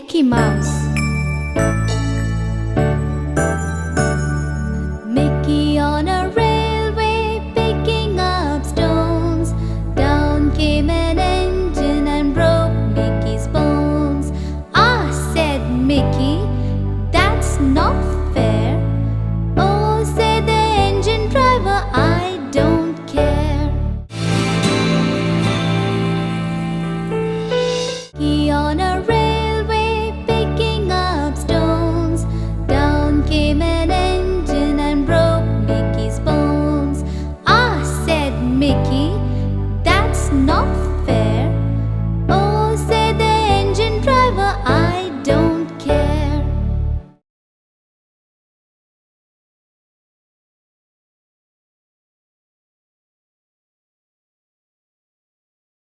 Mickey Mouse. Mickey on a railway picking up stones. Down came an engine and broke Mickey's bones. Ah, said Mickey, that's not fair. Oh, said the engine driver, I don't care. Mickey on a railway picking up stones. Down came an engine and broke Mickey's bones. Ah, said Mickey, that's not fair. Oh, said the engine driver, I don't